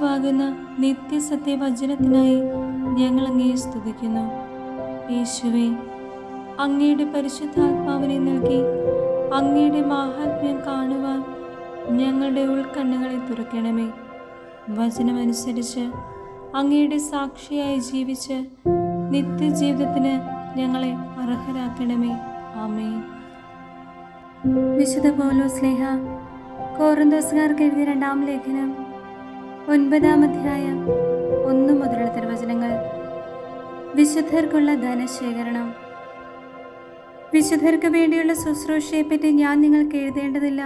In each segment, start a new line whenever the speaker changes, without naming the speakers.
രാജാവാകുന്ന നിത്യസത്യവചനത്തിനായി ഞങ്ങൾ അങ്ങയെ സ്തുതിക്കുന്നു. യേശുവേ, അങ്ങയുടെ പരിശുദ്ധാത്മാവിനെ നൽകി അങ്ങയുടെ മാഹാത്മ്യം കാണുവാൻ ഞങ്ങളുടെ ഉൾക്കണ്ണുകളെ തുറക്കണമേ. വചനമനുസരിച്ച് അങ്ങയുടെ സാക്ഷിയായി ജീവിച്ച് നിത്യജീവിതത്തിന് ഞങ്ങളെ അർഹരാക്കണമേ. ആമേൻ. വിശുദ്ധ പൗലോസ് ശ്ലീഹ കൊറിന്തോസുകാർക്ക് എഴുതിയ 2-ാം ലേഖനം 9-ാം അധ്യായം 1 മുതലുള്ള തിരുവചനങ്ങൾ. വിശുദ്ധർക്കുള്ള ധനശേഖരണം. വിശുദ്ധർക്ക് വേണ്ടിയുള്ള ശുശ്രൂഷയെപ്പറ്റി ഞാൻ നിങ്ങൾക്ക് എഴുതേണ്ടതില്ല.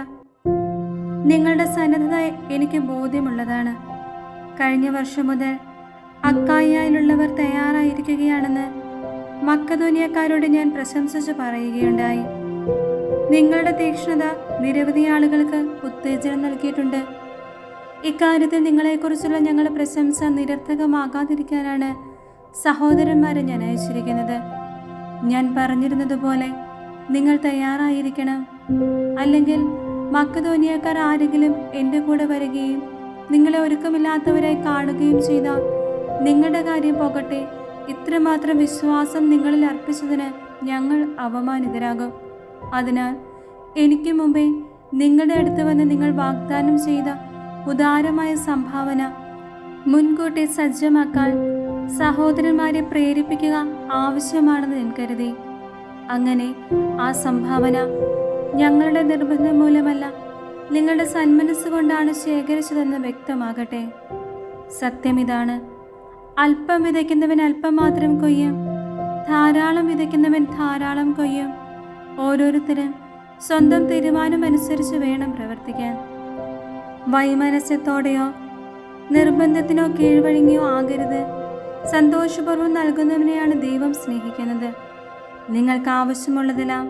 നിങ്ങളുടെ സന്നദ്ധത എനിക്ക് ബോധ്യമുള്ളതാണ്. കഴിഞ്ഞ വർഷം മുതൽ അക്കായിലുള്ളവർ തയ്യാറായിരിക്കുകയാണെന്ന് മക്കദോനിയക്കാരോട് ഞാൻ പ്രശംസിച്ച് പറയുകയുണ്ടായി. നിങ്ങളുടെ തീക്ഷ്ണത നിരവധി ആളുകൾക്ക് ഉത്തേജനം നൽകിയിട്ടുണ്ട്. ഇക്കാര്യത്തിൽ നിങ്ങളെക്കുറിച്ചുള്ള ഞങ്ങളുടെ പ്രശംസ നിരർത്ഥകമാകാതിരിക്കാനാണ് സഹോദരന്മാരെ ഞാൻ അയച്ചിരിക്കുന്നത്. ഞാൻ പറഞ്ഞിരുന്നതുപോലെ നിങ്ങൾ തയ്യാറായിരിക്കണം. അല്ലെങ്കിൽ മക്കദോനിയക്കാർ ആരെങ്കിലും എൻ്റെ കൂടെ വരികയും നിങ്ങളെ ഒരുക്കമില്ലാത്തവരായി കാണുകയും ചെയ്താൽ നിങ്ങളുടെ കാര്യം പോകട്ടെ, ഇത്രമാത്രം വിശ്വാസം നിങ്ങളിൽ അർപ്പിച്ചതിന് ഞങ്ങൾ അപമാനിതരാകും. അതിനാൽ എനിക്ക് മുമ്പേ നിങ്ങളുടെ അടുത്ത് വന്ന് നിങ്ങൾ വാഗ്ദാനം ചെയ്ത ഉദാരമായ സംഭാവന മുൻകൂട്ടി സജ്ജമാക്കാൻ സഹോദരന്മാരെ പ്രേരിപ്പിക്കുക ആവശ്യമാണെന്ന് ഞാൻ കരുതി. അങ്ങനെ ആ സംഭാവന ഞങ്ങളുടെ നിർബന്ധം മൂലമല്ല, നിങ്ങളുടെ സന്മനസ്സുകൊണ്ടാണ് ശേഖരിച്ചതെന്ന് വ്യക്തമാകട്ടെ. സത്യം ഇതാണ്: അല്പം വിതയ്ക്കുന്നവൻ അല്പം മാത്രം കൊയ്യും, ധാരാളം വിതയ്ക്കുന്നവൻ ധാരാളം കൊയ്യും. ഓരോരുത്തരും സ്വന്തം തീരുമാനമനുസരിച്ച് വേണം പ്രവർത്തിക്കാൻ. വൈമനസ്യത്തോടെയോ നിർബന്ധത്തിനോ കീഴ്വഴങ്ങിയോ ആകരുത്. സന്തോഷപൂർവ്വം നൽകുന്നവനെയാണ് ദൈവം സ്നേഹിക്കുന്നത്. നിങ്ങൾക്ക് ആവശ്യമുള്ളതെല്ലാം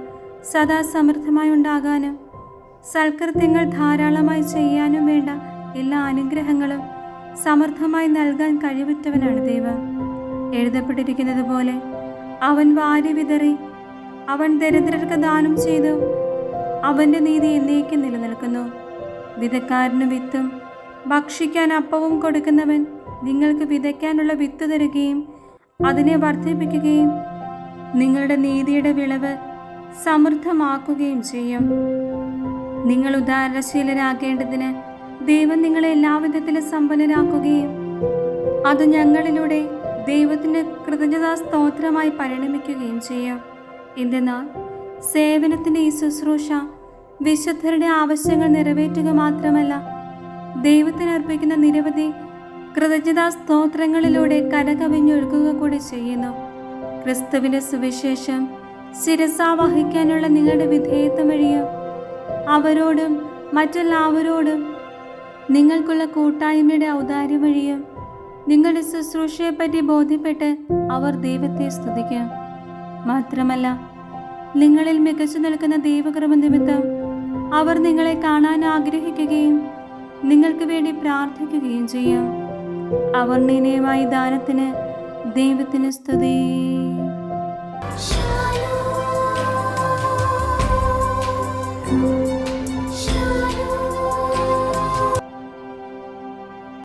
സദാ സമൃദ്ധമായി ഉണ്ടാകാനും സൽകൃത്യങ്ങൾ ധാരാളമായി ചെയ്യാനും വേണ്ട എല്ലാ അനുഗ്രഹങ്ങളും സമൃദ്ധമായി നൽകാൻ കഴിവുറ്റവനാണ് ദൈവം. എഴുതപ്പെട്ടിരിക്കുന്നത് പോലെ അവൻ വാരി വിതറി, അവൻ ദരിദ്രർക്ക് ദാനം ചെയ്തു, അവൻ്റെ നീതി എന്നേക്കും നിലനിൽക്കുന്നു. വിതക്കാരന് വിത്തും ഭക്ഷിക്കാൻ അപ്പവും കൊടുക്കുന്നവൻ നിങ്ങൾക്ക് വിതയ്ക്കാനുള്ള വിത്ത് തരുകയും അതിനെ വർദ്ധിപ്പിക്കുകയും നിങ്ങളുടെ നീതിയുടെ വിളവ് സമൃദ്ധമാക്കുകയും ചെയ്യും. നിങ്ങൾ ഉദാരശീലരാകേണ്ടതിന് ദൈവം നിങ്ങളെ എല്ലാവിധത്തിലും സമ്പന്നരാക്കുകയും അത് ഞങ്ങളിലൂടെ ദൈവത്തിന് കൃതജ്ഞതാ സ്തോത്രമായി പരിണമിക്കുകയും ചെയ്യും. എന്തെന്നാൽ സേവനത്തിൻ്റെ ഈ ശുശ്രൂഷ വിശുദ്ധരുടെ ആവശ്യങ്ങൾ നിറവേറ്റുക മാത്രമല്ല, ദൈവത്തിന് അർപ്പിക്കുന്ന നിരവധി കൃതജ്ഞതാ സ്തോത്രങ്ങളിലൂടെ കരകവിഞ്ഞൊഴുകുക കൂടി ചെയ്യുന്നു. ക്രിസ്തുവിൻ്റെ സുവിശേഷം ശിരസാ വഹിക്കാനുള്ള നിങ്ങളുടെ വിധേയത്വം വഴിയും അവരോടും മറ്റെല്ലാവരോടും നിങ്ങൾക്കുള്ള കൂട്ടായ്മയുടെ ഔദാര്യം വഴിയും നിങ്ങളുടെ ശുശ്രൂഷയെപ്പറ്റി ബോധ്യപ്പെട്ട് അവർ ദൈവത്തെ സ്തുതിക്കും. മാത്രമല്ല, നിങ്ങളിൽ മികച്ചു നിൽക്കുന്ന ദൈവകൃപ നിമിത്തം അവർ നിങ്ങളെ കാണാൻ ആഗ്രഹിക്കുകയും നിങ്ങൾക്ക് വേണ്ടി പ്രാർത്ഥിക്കുകയും ചെയ്യും. അവർണ്ണനീയമായ ദാനത്തിന് ദൈവത്തിന് സ്തുതി.